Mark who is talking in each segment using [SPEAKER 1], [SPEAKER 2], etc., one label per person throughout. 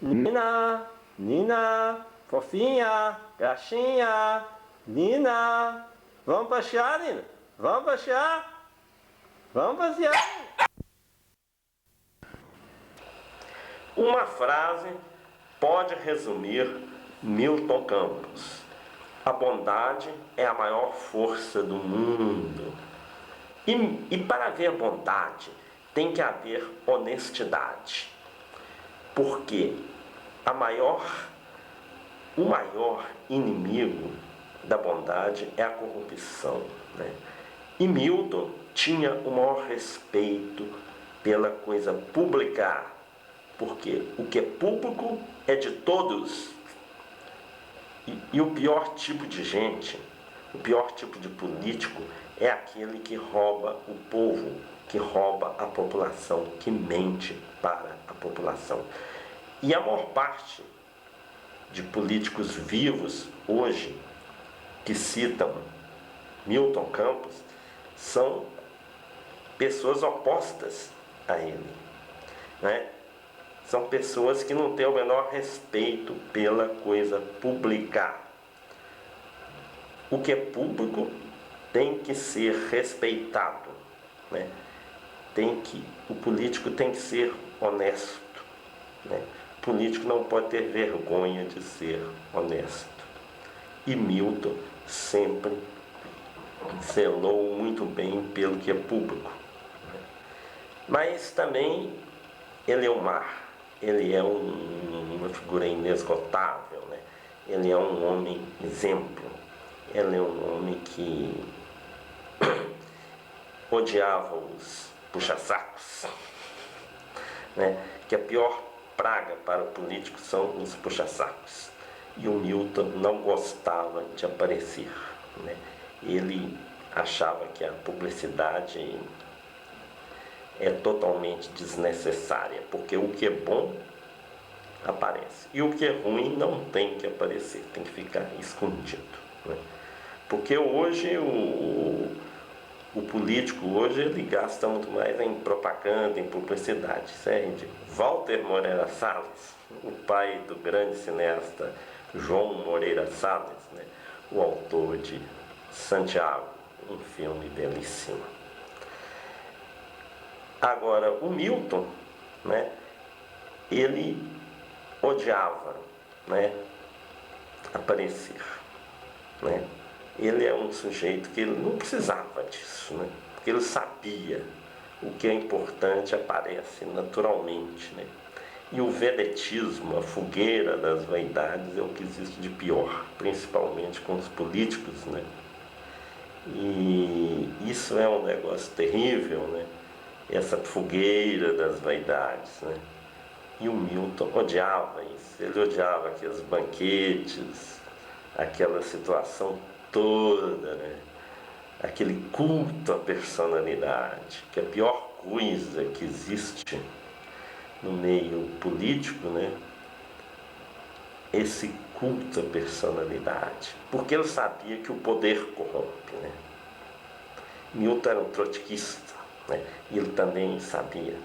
[SPEAKER 1] Nina, Nina, fofinha, gatinha, Nina, vamos passear, Nina? Vamos passear? Vamos passear? Uma frase pode resumir Milton Campos: a bondade é a maior força do mundo. E para haver bondade, tem que haver honestidade. Porque o maior inimigo da bondade é a corrupção, né? E Milton tinha o maior respeito pela coisa pública, porque o que é público é de todos. E o pior tipo de gente, o pior tipo de político é aquele que rouba o povo, que rouba a população, que mente para a população. E a maior parte de políticos vivos hoje que citam Milton Campos são pessoas opostas a ele, né? São pessoas que não têm o menor respeito pela coisa pública. O que é público tem que ser respeitado, né? O político tem que ser honesto, né? O político não pode ter vergonha de ser honesto. E Milton sempre zelou muito bem pelo que é público. Mas também ele é o mar, ele é uma figura inesgotável, né? Ele é um homem exemplo, ele é um homem que odiava os puxa-sacos, né? Que a pior praga para o político são os puxa-sacos. E o Milton não gostava de aparecer, né? Ele achava que a publicidade é totalmente desnecessária, porque o que é bom aparece e o que é ruim não tem que aparecer, tem que ficar escondido, né? Porque hoje o político hoje ele gasta muito mais em propaganda, em publicidade. Isso é ridículo. Walter Moreira Salles, o pai do grande cineasta João Moreira Salles, né? O autor de Santiago, um filme belíssimo. Agora, o Milton, né, ele odiava, né, aparecer, né? Ele é um sujeito que ele não precisava disso, né? Porque ele sabia o que é importante aparece naturalmente, né? E o vedetismo, a fogueira das vaidades, é o que existe de pior, principalmente com os políticos, né? E isso é um negócio terrível, né? Essa fogueira das vaidades, né? E o Milton odiava isso, ele odiava aqueles banquetes, aquela situação toda, né? Aquele culto à personalidade, que é a pior coisa que existe no meio político, né? Esse culto à personalidade, porque ele sabia que o poder corrompe, né? Milton era um trotskista, né? E ele também sabia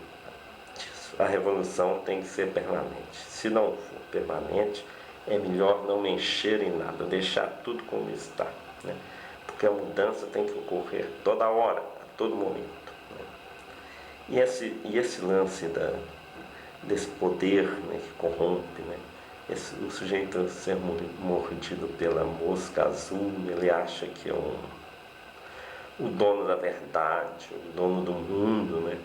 [SPEAKER 1] disso. A revolução tem que ser permanente. Se não for permanente, é melhor não mexer em nada, deixar tudo como está, né? Porque a mudança tem que ocorrer toda hora, a todo momento, né? E esse lance desse poder, né, que corrompe, né? O sujeito ser mordido pela mosca azul, ele acha que é o dono da verdade, o dono do mundo, né?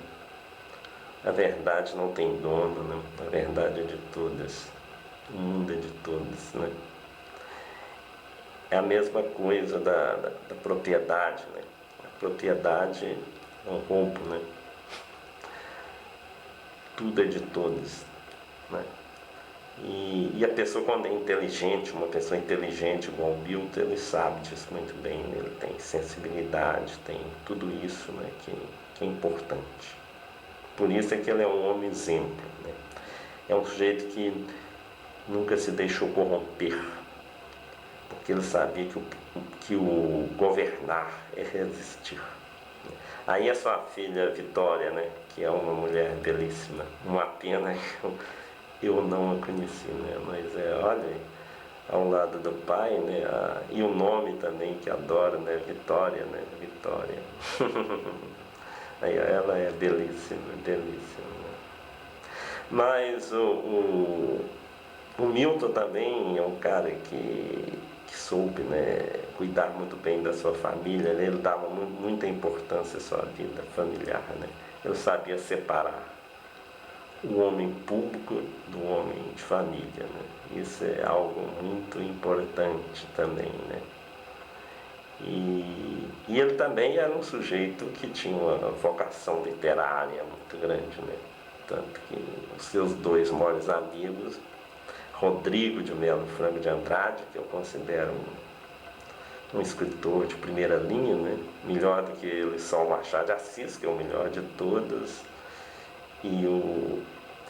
[SPEAKER 1] A verdade não tem dono, né? A verdade é de todas, o mundo é de todos, né? É a mesma coisa da propriedade, né? A propriedade é um roubo, né? Tudo é de todos, né? E a pessoa, quando é inteligente, uma pessoa inteligente igual o Milton, ele sabe disso muito bem, né? Ele tem sensibilidade, tem tudo isso, né, que é importante. Por isso é que ele é um homem exemplo, né? É um sujeito que nunca se deixou corromper, porque ele sabia que o governar é resistir. Aí a sua filha Vitória, né, que é uma mulher belíssima, uma pena eu não a conheci, né? Mas olha, ao lado do pai, né? E o nome também que adoro, né? Vitória, né? Vitória. Aí ela é belíssima, belíssima. Né? Mas o Milton também é um cara que soube, né, cuidar muito bem da sua família, né? Ele dava muita importância à sua vida familiar, né? Ele sabia separar o homem público do homem de família, né? Isso é algo muito importante também, né? E ele também era um sujeito que tinha uma vocação literária muito grande, né? Tanto que os seus dois maiores amigos, Rodrigo de Melo Franco de Andrade, que eu considero um escritor de primeira linha, né? Melhor do que ele, só o Machado de Assis, que é o melhor de todos, e o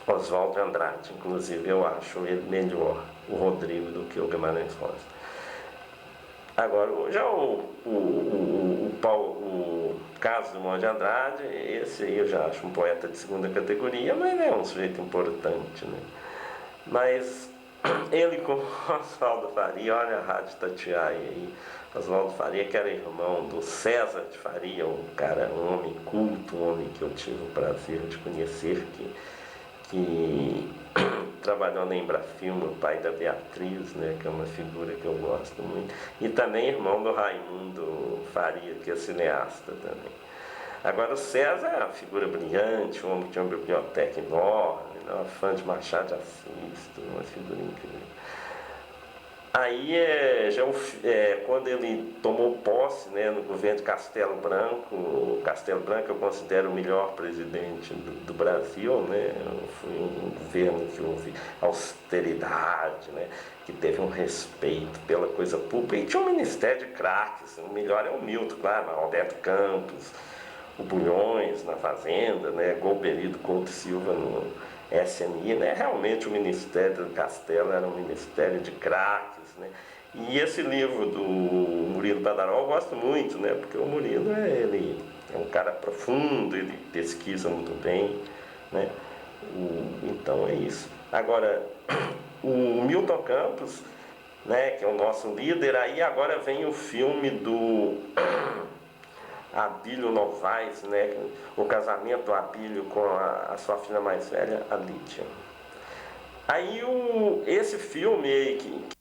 [SPEAKER 1] Oswald de Andrade. Inclusive, eu acho ele melhor, o Rodrigo, do que o Guimarães Rosa. Agora, já o Carlos Drummond de Andrade, esse aí eu já acho um poeta de segunda categoria, mas é um sujeito importante, né? Mas ele com Oswaldo Faria, olha a Rádio Tatiaia aí, Oswaldo Faria, que era irmão do César de Faria, um homem culto, um homem que eu tive o prazer de conhecer, que trabalhou na Embrafilme, o pai da Beatriz, né, que é uma figura que eu gosto muito, e também irmão do Raimundo Faria, que é cineasta também. Agora o César é uma figura brilhante, um homem que tinha uma biblioteca enorme, né, fã de Machado de Assis, uma figura incrível. Aí, quando ele tomou posse, né, no governo de Castelo Branco, o Castelo Branco eu considero o melhor presidente do Brasil, né? Foi um governo que houve austeridade, né? Que teve um respeito pela coisa pública e tinha um ministério de craques. O melhor é o Milton, claro, Alberto Campos, o Bulhões na Fazenda, né? Golbery do Couto Silva no SNI, né? Realmente o Ministério do Castelo era um ministério de craques, né? E esse livro do Murilo Badaró eu gosto muito, né? Porque o Murilo ele é um cara profundo, ele pesquisa muito bem, né? Então é isso. Agora, o Milton Campos, né, que é o nosso líder, aí agora vem o filme do Abílio Novaes, né? O casamento do Abílio com a sua filha mais velha, a Lídia. Aí esse filme que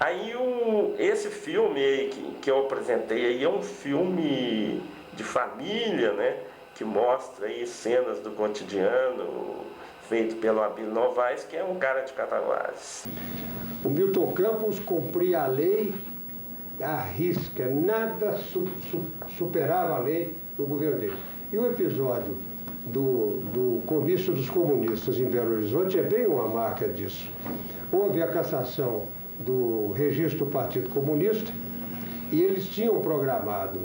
[SPEAKER 1] Aí esse filme aí que eu apresentei aí é um filme de família, né? Que mostra aí cenas do cotidiano, feito pelo Abílio Novaes, que é um cara de Cataguases.
[SPEAKER 2] O Milton Campos cumpria a lei à risca, nada superava a lei no governo dele. E o episódio do comício dos comunistas em Belo Horizonte é bem uma marca disso. Houve a cassação do registro do Partido Comunista e eles tinham programado,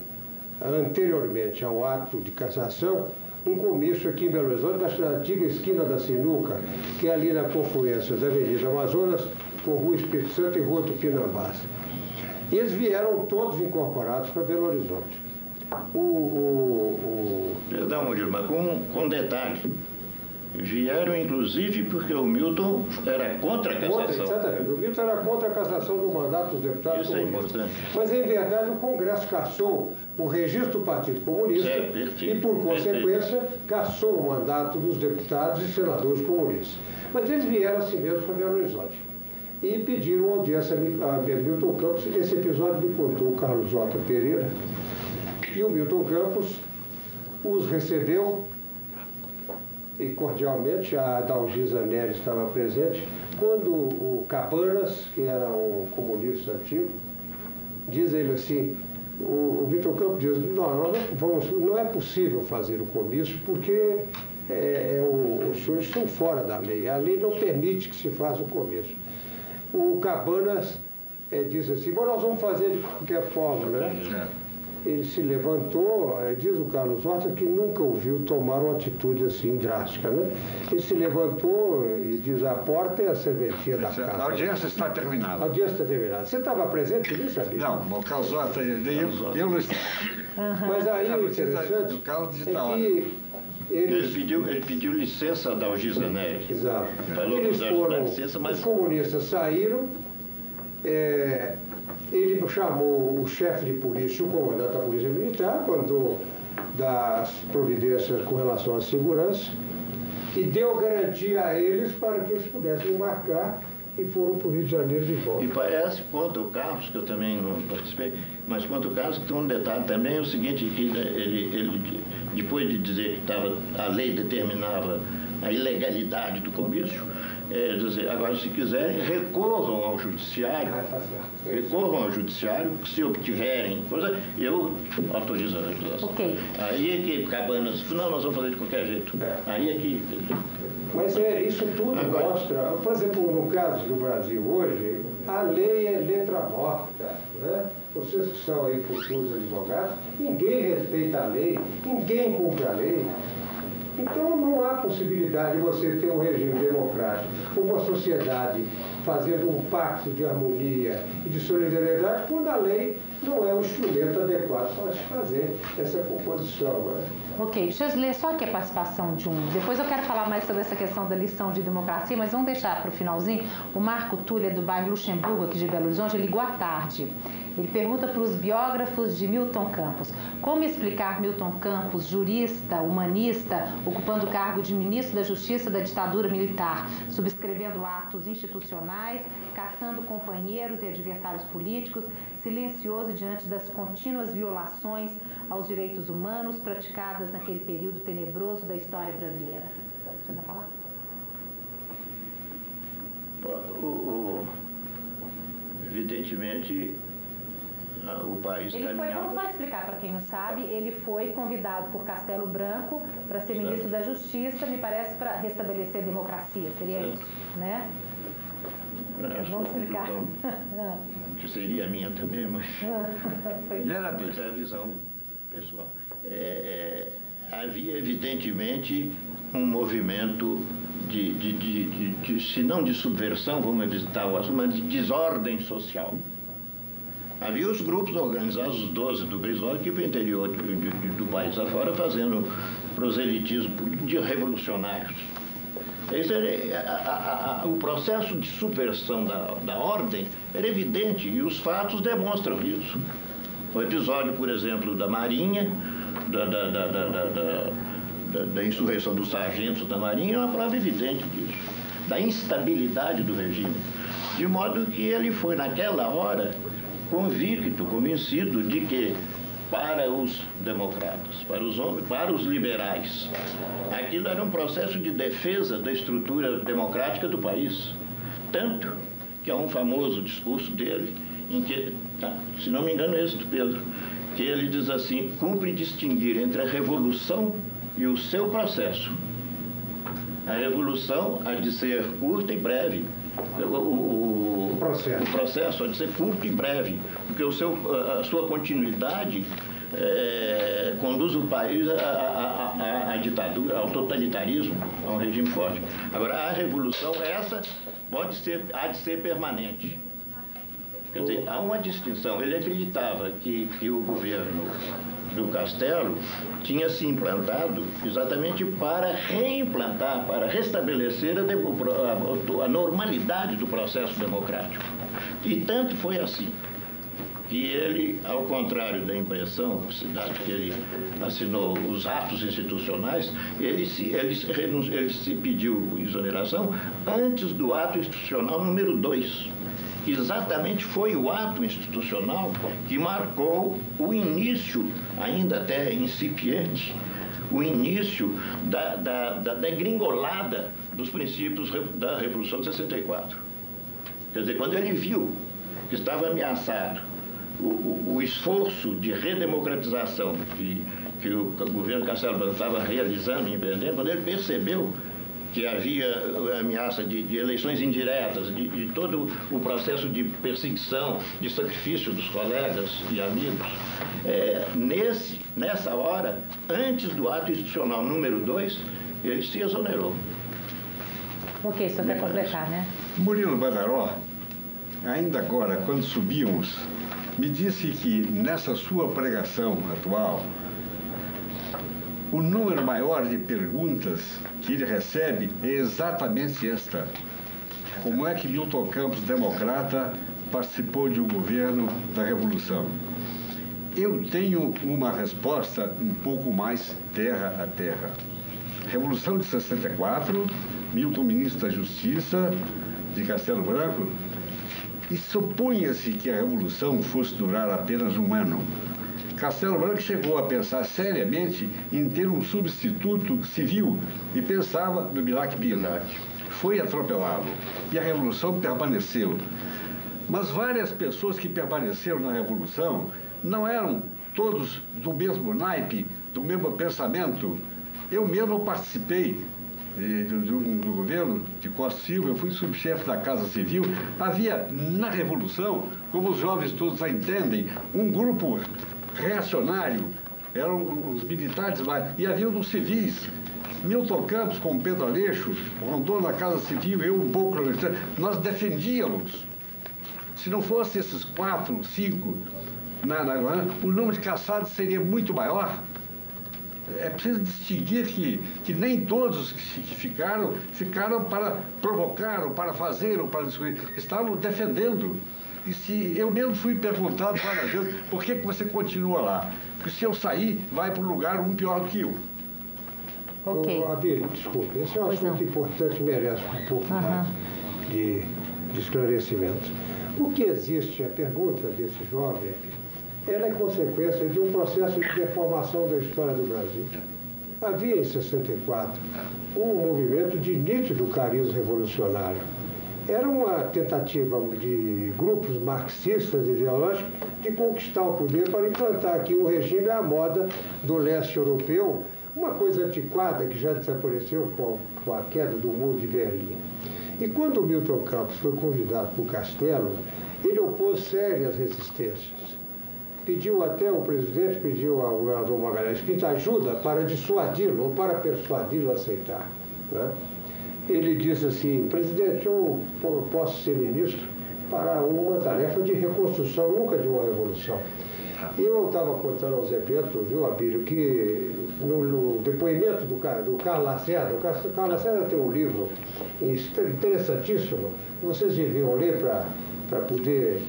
[SPEAKER 2] anteriormente ao ato de cassação, um comício aqui em Belo Horizonte, na antiga esquina da Sinuca, que é ali na confluência da Avenida Amazonas com Rua Espírito Santo e Rua Tupinambás. E eles vieram todos incorporados para Belo Horizonte.
[SPEAKER 3] Perdão, Murilo, mas com um detalhe. Vieram, inclusive, porque o Milton era contra a cassação.
[SPEAKER 2] Exatamente. O Milton era contra a cassação do mandato dos deputados
[SPEAKER 3] Isso
[SPEAKER 2] comunistas.
[SPEAKER 3] É importante.
[SPEAKER 2] Mas, em verdade, o Congresso cassou o registro do Partido Comunista e, por consequência, cassou o mandato dos deputados e senadores comunistas. Mas eles vieram assim mesmo para Belo Horizonte e pediram audiência a Milton Campos. Esse episódio me contou o Carlos J. Pereira. E o Milton Campos os recebeu e cordialmente, a Dalgisa Nery estava presente, quando o Cabanas, que era um comunista antigo, diz ele assim, o Milton Campos diz, não é possível fazer o comício porque os senhores estão fora da lei, a lei não permite que se faça o comício. O Cabanas disse assim, bom, nós vamos fazer de qualquer forma, né? Ele se levantou, diz o Carlos Horta, que nunca o viu tomar uma atitude assim drástica, né? Ele se levantou e diz, a porta é a serventia da casa.
[SPEAKER 4] A audiência está terminada.
[SPEAKER 2] A audiência está terminada. Você estava presente nisso, Abílio?
[SPEAKER 4] Não, o Carlos Horta, eu não estava.
[SPEAKER 2] Mas aí o interessante é que
[SPEAKER 3] ele pediu licença da Dalgisa Nery.
[SPEAKER 2] Exato.
[SPEAKER 3] Falou
[SPEAKER 2] Eles foram,
[SPEAKER 3] licença, mas...
[SPEAKER 2] os comunistas saíram, ele chamou o chefe de polícia, o comandante da Polícia Militar, mandou das providências com relação à segurança e deu garantia a eles para que eles pudessem embarcar e foram para o Rio de Janeiro de volta.
[SPEAKER 3] E parece, quanto ao Carlos, que eu também não participei, mas quanto ao Carlos, que tem um detalhe também, é o seguinte, que ele depois de dizer que a lei determinava a ilegalidade do comício, dizer, agora, se quiserem, recorram ao judiciário, se obtiverem coisa, eu autorizo a legislação.
[SPEAKER 5] Okay.
[SPEAKER 3] Aí é que Cabanas, não, nós vamos fazer de qualquer jeito. Aí é que...
[SPEAKER 2] Mas isso tudo agora mostra, por exemplo, no caso do Brasil hoje, a lei é letra morta, né? Vocês que são aí futuros advogados, ninguém respeita a lei, ninguém cumpre a lei. Então não há possibilidade de você ter um regime democrático, uma sociedade fazendo um pacto de harmonia e de solidariedade, quando a lei não é o instrumento adequado para se fazer essa composição. Né?
[SPEAKER 5] Ok, deixa eu ler só aqui a participação de um. Depois eu quero falar mais sobre essa questão da lição de democracia, mas vamos deixar para o finalzinho. O Marco Túlio, do bairro Luxemburgo, aqui de Belo Horizonte, ele ligou à tarde. Ele pergunta para os biógrafos de Milton Campos: como explicar Milton Campos, jurista, humanista, ocupando o cargo de ministro da Justiça da ditadura militar, subscrevendo atos institucionais, caçando companheiros e adversários políticos, silencioso diante das contínuas violações aos direitos humanos praticadas naquele período tenebroso da história brasileira? Você vai falar?
[SPEAKER 3] Evidentemente, o país caminhava...
[SPEAKER 5] Vamos lá explicar para quem não sabe, ele foi convidado por Castelo Branco para ser ministro da Justiça, me parece, para restabelecer a democracia, seria isso, né? Vamos explicar.
[SPEAKER 3] Então, que seria a minha também, mas essa é a visão pessoal. Havia, evidentemente, um movimento se não de subversão, vamos visitar o assunto, mas de desordem social. Havia os grupos organizados, os 12 do Brizola, que iam para o interior do país afora, fazendo proselitismo de revolucionários. O processo de subversão da ordem era evidente e os fatos demonstram isso. O episódio, por exemplo, da Marinha, da insurreição dos sargentos da Marinha, é uma prova evidente disso, da instabilidade do regime. De modo que ele foi, naquela hora, convencido de que, para os democratas, para os liberais, aquilo era um processo de defesa da estrutura democrática do país. Tanto que há um famoso discurso dele, em que, se não me engano, é esse do Pedro, que ele diz assim: cumpre distinguir entre a revolução e o seu processo. A revolução há de ser curta e breve. O processo há de ser curto e breve, porque a sua continuidade conduz o país à ditadura, ao totalitarismo, a um regime forte. Agora, a revolução, essa há de ser permanente. Quer dizer, há uma distinção. Ele acreditava que o governo do Castelo tinha se implantado exatamente para reimplantar, para restabelecer a normalidade do processo democrático. E tanto foi assim que ele, ao contrário da impressão que ele assinou os atos institucionais, ele se pediu exoneração antes do ato institucional número 2. Que exatamente foi o ato institucional que marcou o início, ainda até incipiente, o início da degringolada dos princípios da Revolução de 64. Quer dizer, quando ele viu que estava ameaçado o esforço de redemocratização que o governo Castelo Branco estava realizando e empreendendo, quando ele percebeu que havia ameaça de eleições indiretas, de todo o processo de perseguição, de sacrifício dos colegas e amigos, nessa hora, antes do ato institucional número 2, ele se exonerou.
[SPEAKER 5] Ok, só quer completar, né?
[SPEAKER 4] Murilo Badaró, ainda agora, quando subimos, me disse que nessa sua pregação atual, o número maior de perguntas que ele recebe é exatamente esta: como é que Milton Campos, democrata, participou de um governo da Revolução? Eu tenho uma resposta um pouco mais terra a terra. Revolução de 64, Milton ministro da Justiça de Castelo Branco, e supunha-se que a Revolução fosse durar apenas um ano. Castelo Branco chegou a pensar seriamente em ter um substituto civil e pensava no Bilac Bilac. Foi atropelado e a Revolução permaneceu. Mas várias pessoas que permaneceram na Revolução não eram todos do mesmo naipe, do mesmo pensamento. Eu mesmo participei do governo de Costa Silva, eu fui subchefe da Casa Civil. Havia na Revolução, como os jovens todos a entendem, um grupo reacionário, eram os militares lá, e havia os civis. Milton Campos com Pedro Aleixo, rondou na Casa Civil, eu um pouco, nós defendíamos. Se não fosse esses 4, 5, o número de caçados seria muito maior. É preciso distinguir que nem todos que ficaram para provocar, ou para fazer, ou para discutir, estavam defendendo. E se eu mesmo fui perguntado várias vezes, por que você continua lá? Porque se eu sair, vai para um lugar pior do que eu.
[SPEAKER 5] Ok.
[SPEAKER 2] Abílio, desculpe, esse é um assunto importante, merece um pouco mais de esclarecimento. O que existe, a pergunta desse jovem, ela é consequência de um processo de deformação da história do Brasil. Havia em 64 um movimento de nítido cariz revolucionário. Era uma tentativa de grupos marxistas ideológicos de conquistar o poder para implantar aqui um regime à moda do leste europeu, uma coisa antiquada que já desapareceu com a queda do muro de Berlim. E quando o Milton Campos foi convidado para o Castelo, ele opôs sérias resistências. O presidente pediu ao governador Magalhães Pinto ajuda para dissuadi-lo ou para persuadi-lo a aceitar, né? Ele disse assim: presidente, eu posso ser ministro para uma tarefa de reconstrução, nunca de uma revolução. E eu estava contando ao Zé Bento, viu, Abílio, que no depoimento do Carlos Lacerda, o Carlos Lacerda tem um livro interessantíssimo, que vocês deviam ler para poder,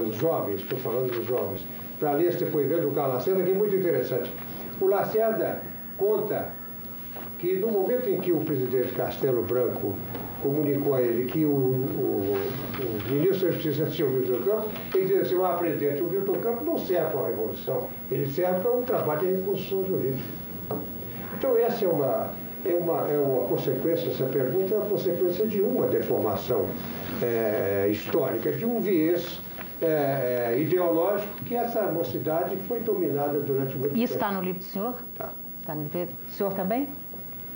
[SPEAKER 2] os jovens, estou falando dos jovens, para ler esse depoimento do Carlos Lacerda, que é muito interessante. O Lacerda conta que no momento em que o presidente Castelo Branco comunicou a ele que o o ministro da Justiça assistiu o Milton Campos, ele dizia assim, o presidente, o Milton Campos não serve para a Revolução, ele serve para um trabalho de reconstrução jurídica. Então essa é uma consequência, essa pergunta é uma consequência de uma deformação histórica, de um viés ideológico que essa mocidade foi dominada durante muito tempo.
[SPEAKER 5] Isso está no livro do senhor?
[SPEAKER 2] Tá.
[SPEAKER 5] Está no livro. O senhor também?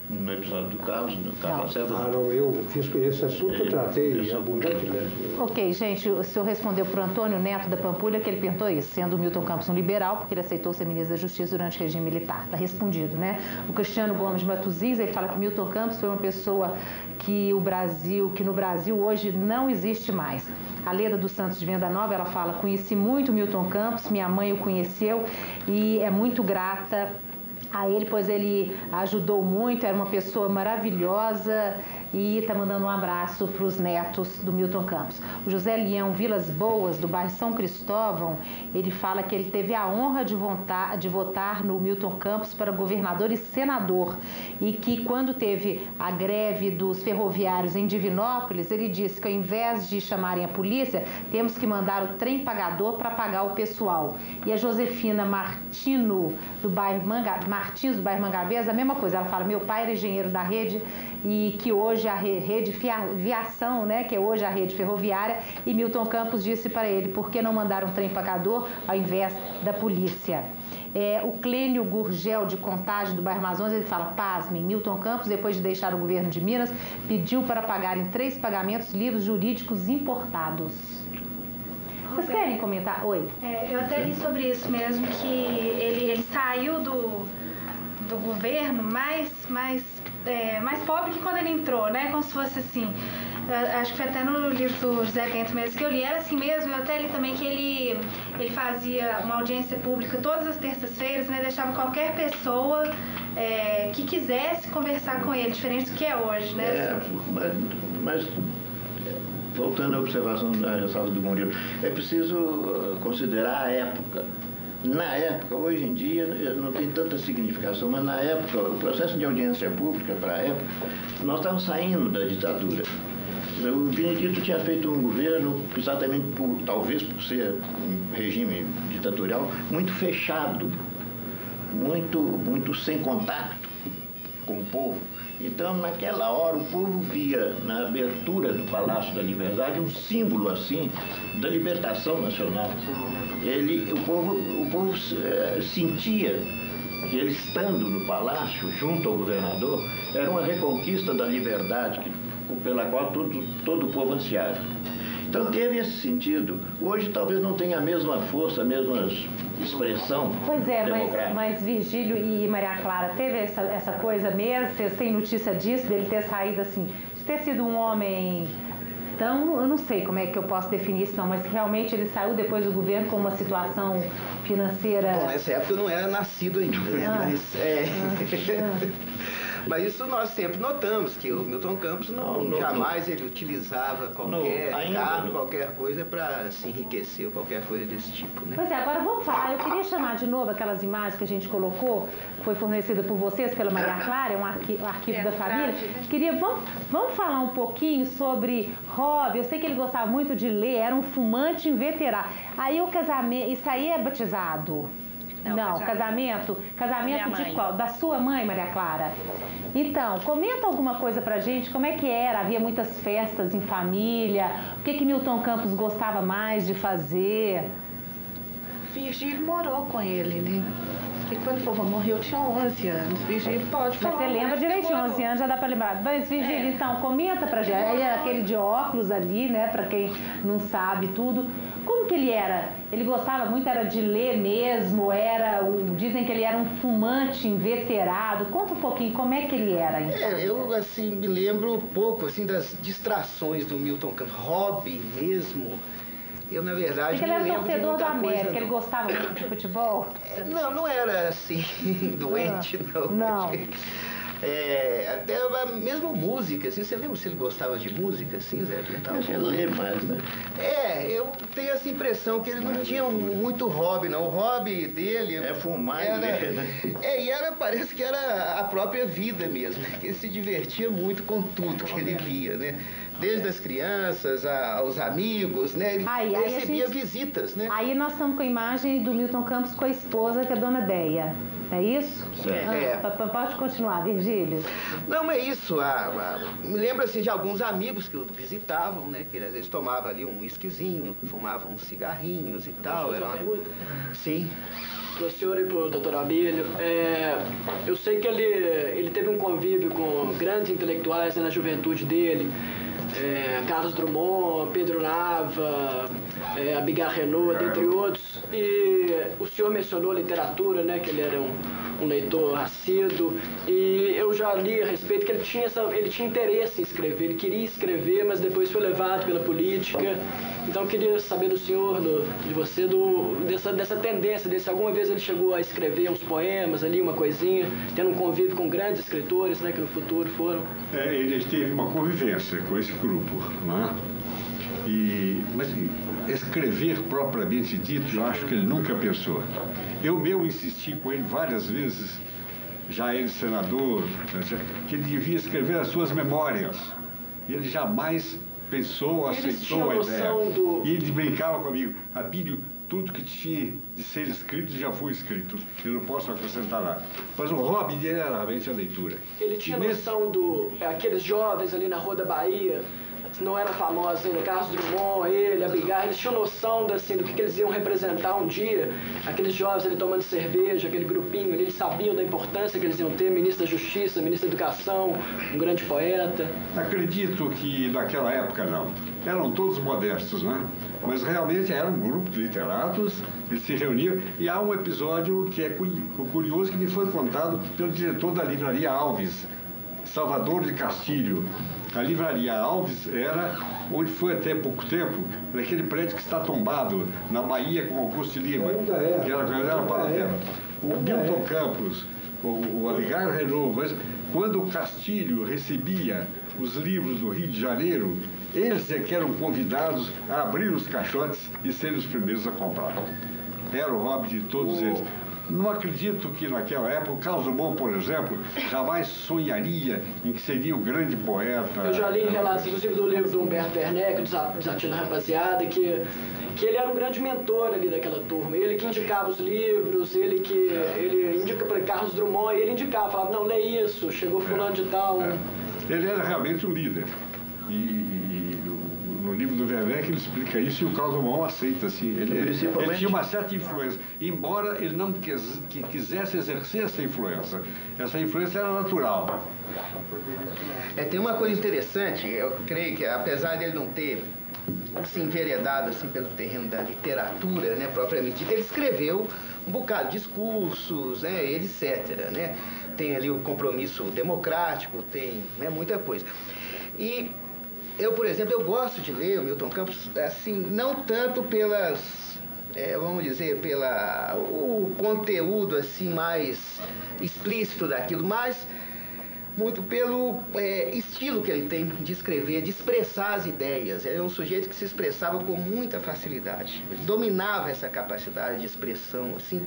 [SPEAKER 3] No episódio do Carlos Lacerda.
[SPEAKER 2] Não, eu fiz com esse assunto, eu tratei abundantemente.
[SPEAKER 5] Ok, gente, o senhor respondeu para o Antônio Neto da Pampulha que ele perguntou isso, sendo o Milton Campos um liberal, porque ele aceitou ser ministro da Justiça durante o regime militar. Está respondido, né? O Cristiano Gomes Matuzis, ele fala que Milton Campos foi uma pessoa que no Brasil hoje não existe mais. A Leda dos Santos de Venda Nova, ela fala, conheci muito Milton Campos, minha mãe o conheceu e é muito grata a ele, pois ele ajudou muito, era uma pessoa maravilhosa e está mandando um abraço para os netos do Milton Campos. O José Leão Vilas Boas, do bairro São Cristóvão, ele fala que ele teve a honra de votar no Milton Campos para governador e senador e que quando teve a greve dos ferroviários em Divinópolis, ele disse que ao invés de chamarem a polícia, temos que mandar o trem pagador para pagar o pessoal. E a Josefina Martins, do bairro Mangabeiras, a mesma coisa, ela fala, meu pai era engenheiro da rede e que hoje a rede Viação, né, que é hoje a rede ferroviária, e Milton Campos disse para ele, por que não mandar um trem pagador ao invés da polícia? O Clênio Gurgel, de Contagem, do bairro Amazonas, ele fala, pasmem, Milton Campos, depois de deixar o governo de Minas, pediu para pagar em 3 pagamentos livros jurídicos importados. Vocês querem comentar? Oi.
[SPEAKER 6] Eu até li sobre isso mesmo, que ele saiu do governo mais pobre que quando ele entrou, né? Como se fosse assim. Acho que foi até no livro do José Bento mesmo que eu li. Era assim mesmo. Eu até li também que ele fazia uma audiência pública todas as terças-feiras, né? Deixava qualquer pessoa que quisesse conversar com ele, diferente do que é hoje, né?
[SPEAKER 3] Mas voltando à observação da ressalva do Murilo, é preciso considerar a época. Na época, hoje em dia, não tem tanta significação, mas na época, o processo de audiência pública, para a época, nós estávamos saindo da ditadura. O Benedito tinha feito um governo, exatamente talvez por ser um regime ditatorial, muito fechado, muito sem contato com o povo. Então, naquela hora, o povo via na abertura do Palácio da Liberdade um símbolo, assim, da libertação nacional. O povo sentia que ele, estando no palácio, junto ao governador, era uma reconquista da liberdade pela qual todo o povo ansiava. Então, teve esse sentido. Hoje, talvez não tenha a mesma força, a mesma expressão.
[SPEAKER 5] Pois é,
[SPEAKER 3] democrática.
[SPEAKER 5] mas Virgílio e Maria Clara, teve essa coisa mesmo? Vocês têm notícia disso, dele ter saído assim, de ter sido um homem tão, eu não sei como é que eu posso definir isso não, mas realmente ele saiu depois do governo com uma situação financeira...
[SPEAKER 7] Bom, nessa época eu não era nascido ainda, né? Mas isso nós sempre notamos, que o Milton Campos jamais ele utilizava qualquer cargo, qualquer coisa para se enriquecer ou qualquer coisa desse tipo, né?
[SPEAKER 5] Pois é, agora vamos falar, eu queria chamar de novo aquelas imagens que a gente colocou, que foi fornecida por vocês, pela Maria Clara, é um arquivo da família. Vamos falar um pouquinho sobre hobby, eu sei que ele gostava muito de ler, era um fumante inveterado. Aí o casamento, isso aí é batizado? Não, casamento de qual? Da sua mãe, Maria Clara? Então, comenta alguma coisa pra gente, como é que era? Havia muitas festas em família? O que Milton Campos gostava mais de fazer?
[SPEAKER 8] Virgílio morou com ele, né? E quando o vovô morreu, eu tinha 11 anos. Virgílio pode falar.
[SPEAKER 5] Mas você lembra direitinho, 11 anos já dá pra lembrar. Mas, Virgílio, então, comenta pra gente. Aí aquele de óculos ali, né? Pra quem não sabe tudo. Como que ele era? Ele gostava muito, era de ler mesmo? Dizem que ele era um fumante inveterado. Conta um pouquinho, como é que ele era, então?
[SPEAKER 7] Eu, assim, me lembro um pouco, assim, das distrações do Milton Campos. Hobby mesmo. Eu, na verdade,
[SPEAKER 5] porque ele era torcedor do América,
[SPEAKER 7] coisa,
[SPEAKER 5] ele gostava muito de futebol?
[SPEAKER 7] Não era, assim, doente, não.
[SPEAKER 5] Não.
[SPEAKER 7] Até mesmo música, assim, você lembra se ele gostava de música, assim, Zé?
[SPEAKER 3] Eu lembro mais, né?
[SPEAKER 7] Eu tenho essa impressão que ele não tinha muito hobby, não. O hobby dele...
[SPEAKER 3] É fumar e ler, né?
[SPEAKER 7] Parece que era a própria vida mesmo, que ele se divertia muito com tudo que ele via, né? desde as crianças aos amigos, né? Ele recebia visitas, né?
[SPEAKER 5] Aí nós estamos com a imagem do Milton Campos com a esposa, que é a dona Deia. É isso? Pode continuar, Virgílio.
[SPEAKER 7] Não, é isso. Me lembro assim, de alguns amigos que o visitavam, né? Que às vezes tomavam ali um whiskyzinho, fumavam uns cigarrinhos e tal.
[SPEAKER 9] Posso fazer uma pergunta?
[SPEAKER 7] Sim.
[SPEAKER 9] Para o senhor e para o doutor Abílio, eu sei que ele teve um convívio com grandes intelectuais, né, na juventude dele, Carlos Drummond, Pedro Nava, Abigail Renaud, dentre outros. E o senhor mencionou literatura, né, que ele era um leitor assíduo, e eu já li a respeito que ele tinha interesse em escrever, ele queria escrever, mas depois foi levado pela política. Então eu queria saber do senhor, de você, dessa tendência, se alguma vez ele chegou a escrever uns poemas ali, uma coisinha, tendo um convívio com grandes escritores, né, que no futuro foram.
[SPEAKER 4] Ele teve uma convivência com esse grupo, não é? Mas escrever propriamente dito, eu acho que ele nunca pensou. Eu mesmo insisti com ele várias vezes, já ele senador, que ele devia escrever as suas memórias. E ele jamais pensou, aceitou a ideia. E ele brincava comigo: Abílio, tudo que tinha de ser escrito já foi escrito. Eu não posso acrescentar nada. Mas o hobby dele era realmente a leitura.
[SPEAKER 9] Ele tinha noção aqueles jovens ali na Rua da Bahia, não eram famosos ainda, Carlos Drummond, ele, Abigail, eles tinham noção do que eles iam representar um dia, aqueles jovens ali tomando cerveja, aquele grupinho ali, eles sabiam da importância que eles iam ter, ministro da Justiça, ministro da Educação, um grande poeta.
[SPEAKER 4] Acredito que naquela época não. Eram todos modestos, né? Mas realmente era um grupo de literatos, eles se reuniam, e há um episódio que é curioso, que me foi contado pelo diretor da Livraria Alves, Salvador de Castilho. A Livraria Alves era onde foi até pouco tempo, naquele prédio que está tombado, na Bahia, com Augusto Lima, que era para o Milton Campos, o Abigail Renaud. Mas quando o Castilho recebia os livros do Rio de Janeiro, eles é que eram convidados a abrir os caixotes e serem os primeiros a comprar. Era o hobby de todos eles. Não acredito que naquela época, o Carlos Drummond, por exemplo, jamais sonharia em que seria o grande poeta.
[SPEAKER 9] Eu já li relatos, inclusive do livro do Humberto Werneck, Desatino da Rapaziada, que ele era um grande mentor ali daquela turma. Ele que indicava os livros, ele indica para Carlos Drummond, e ele indicava, falava: não, lê isso, chegou fulano de tal.
[SPEAKER 4] Ele era realmente um líder. No livro do Werneck ele explica isso, e o Carlos Drummond aceita, assim. Ele tinha uma certa influência, embora ele não quisesse exercer essa influência. Essa influência era natural.
[SPEAKER 7] Tem uma coisa interessante, eu creio que apesar dele não ter se enveredado assim, pelo terreno da literatura, né, propriamente dita, ele escreveu um bocado de discursos, né, etc. Né? Tem ali o compromisso democrático, tem, né, muita coisa. E eu, por exemplo, eu gosto de ler o Milton Campos, assim, não tanto vamos dizer, o conteúdo, assim, mais explícito daquilo, mas muito pelo estilo que ele tem de escrever, de expressar as ideias. Ele é um sujeito que se expressava com muita facilidade, ele dominava essa capacidade de expressão, assim,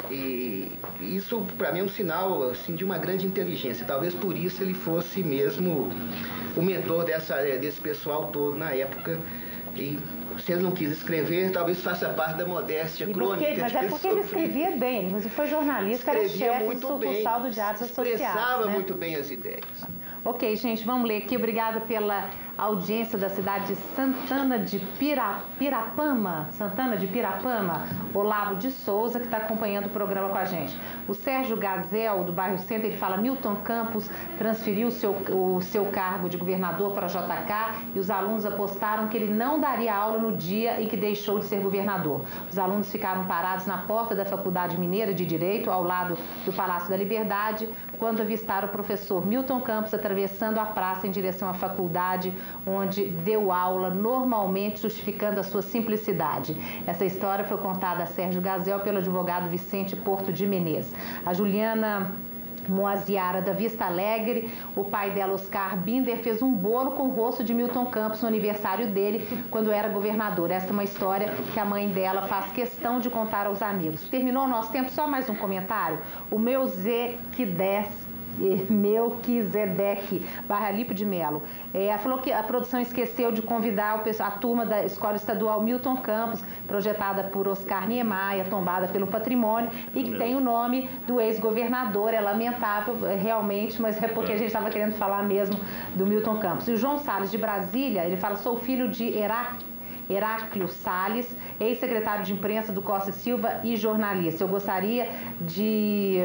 [SPEAKER 7] e isso, para mim, é um sinal, assim, de uma grande inteligência. Talvez por isso ele fosse mesmo o mentor desse pessoal todo na época. E se ele não quis escrever, talvez faça parte da modéstia crônica.
[SPEAKER 5] Mas é porque ele escrevia bem, ele foi jornalista, era chefe do sucursal do Diários Associados.
[SPEAKER 7] Expressava muito bem as ideias.
[SPEAKER 5] Ok, gente, vamos ler aqui. Obrigada pela audiência da cidade de Santana de Pirapama, Olavo de Souza, que está acompanhando o programa com a gente. O Sérgio Gazel, do bairro Centro, ele fala: Milton Campos transferiu o seu cargo de governador para JK e os alunos apostaram que ele não daria aula no dia em que deixou de ser governador. Os alunos ficaram parados na porta da Faculdade Mineira de Direito, ao lado do Palácio da Liberdade, quando avistaram o professor Milton Campos atravessando a praça em direção à faculdade, onde deu aula normalmente, justificando a sua simplicidade. Essa história foi contada a Sérgio Gazel pelo advogado Vicente Porto de Menezes. A Juliana Moaziara, da Vista Alegre, o pai dela, Oscar Binder, fez um bolo com o rosto de Milton Campos no aniversário dele, quando era governador. Essa é uma história que a mãe dela faz questão de contar aos amigos. Terminou o nosso tempo, só mais um comentário. O meu Zé que 10 Melquisedeque, Barra Lipo de Melo. Falou que a produção esqueceu de convidar a turma da Escola Estadual Milton Campos, projetada por Oscar Niemeyer, tombada pelo patrimônio, e que tem o nome do ex-governador. É lamentável, realmente, mas é porque a gente estava querendo falar mesmo do Milton Campos. E o João Salles, de Brasília, ele fala: sou filho de Heráclio Salles, ex-secretário de imprensa do Costa e Silva e jornalista. Eu gostaria de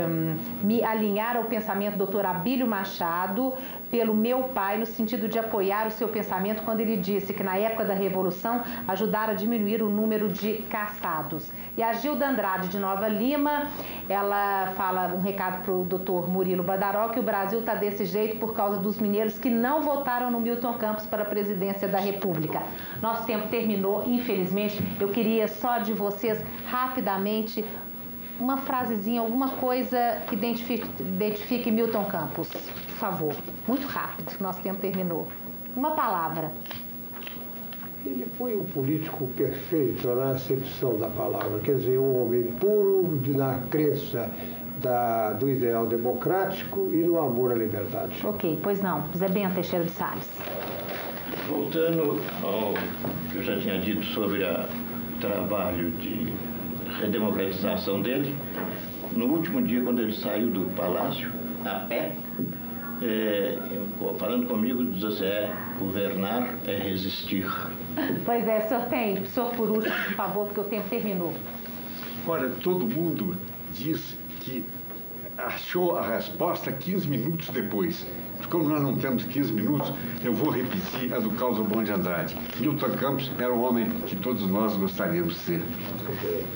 [SPEAKER 5] me alinhar ao pensamento do Dr. Abílio Machado pelo meu pai, no sentido de apoiar o seu pensamento quando ele disse que na época da Revolução ajudaram a diminuir o número de caçados. E a Gilda Andrade, de Nova Lima, ela fala um recado para o Dr. Murilo Badaró, que o Brasil está desse jeito por causa dos mineiros que não votaram no Milton Campos para a presidência da República. Nosso tempo terminou, infelizmente. Eu queria só de vocês, rapidamente, uma frasezinha, alguma coisa que identifique Milton Campos. Por favor, muito rápido, nosso tempo terminou. Uma palavra.
[SPEAKER 2] Ele foi um político perfeito na acepção da palavra, quer dizer, um homem puro na crença do ideal democrático e no amor à liberdade.
[SPEAKER 5] Ok, pois não. Zé Bento Teixeira de Salles.
[SPEAKER 3] Voltando ao que eu já tinha dito sobre o trabalho de redemocratização dele, no último dia, quando ele saiu do palácio, a pé, falando comigo, diz assim: governar é resistir.
[SPEAKER 5] Pois é, senhor por último, por favor, porque o tempo terminou.
[SPEAKER 4] Olha, todo mundo diz que achou a resposta 15 minutos depois. Como nós não temos 15 minutos, eu vou repetir a do Carlos Drummond de Andrade. Milton Campos era um homem que todos nós gostaríamos de ser.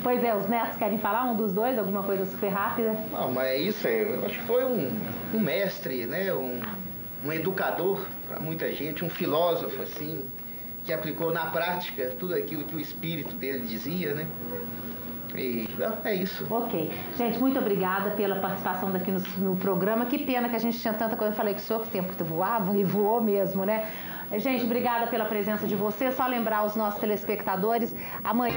[SPEAKER 5] Pois é, os netos querem falar, um dos dois, alguma coisa super rápida?
[SPEAKER 7] Não, mas é isso, eu acho que foi um mestre, né? Um educador para muita gente, um filósofo, assim, que aplicou na prática tudo aquilo que o espírito dele dizia, né? E é isso.
[SPEAKER 5] Ok. Gente, muito obrigada pela participação daqui no programa. Que pena que a gente tinha tanta coisa. Eu falei que o senhor, que o tempo voava e voou mesmo, né? Gente, obrigada pela presença de vocês. Só lembrar os nossos telespectadores, amanhã...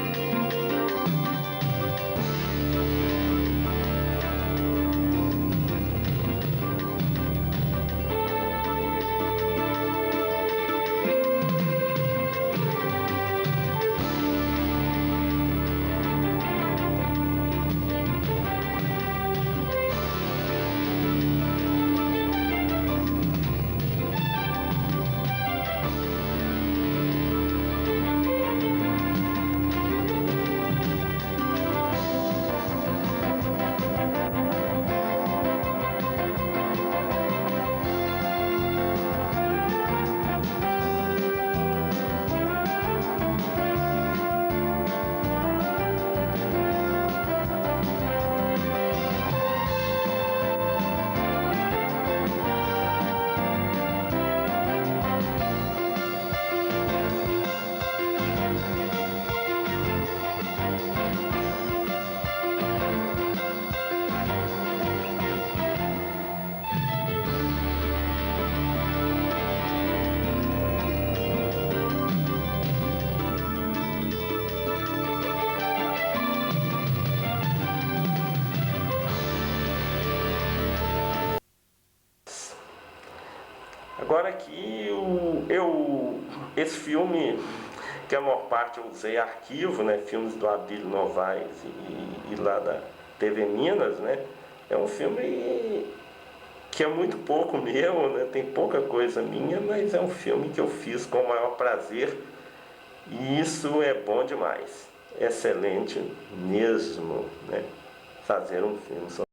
[SPEAKER 1] Agora aqui, esse filme, que a maior parte eu usei arquivo, né, filmes do Abílio Novaes e lá da TV Minas, né, é um filme que é muito pouco meu, né, tem pouca coisa minha, mas é um filme que eu fiz com o maior prazer e isso é bom demais, excelente mesmo, né, fazer um filme sobre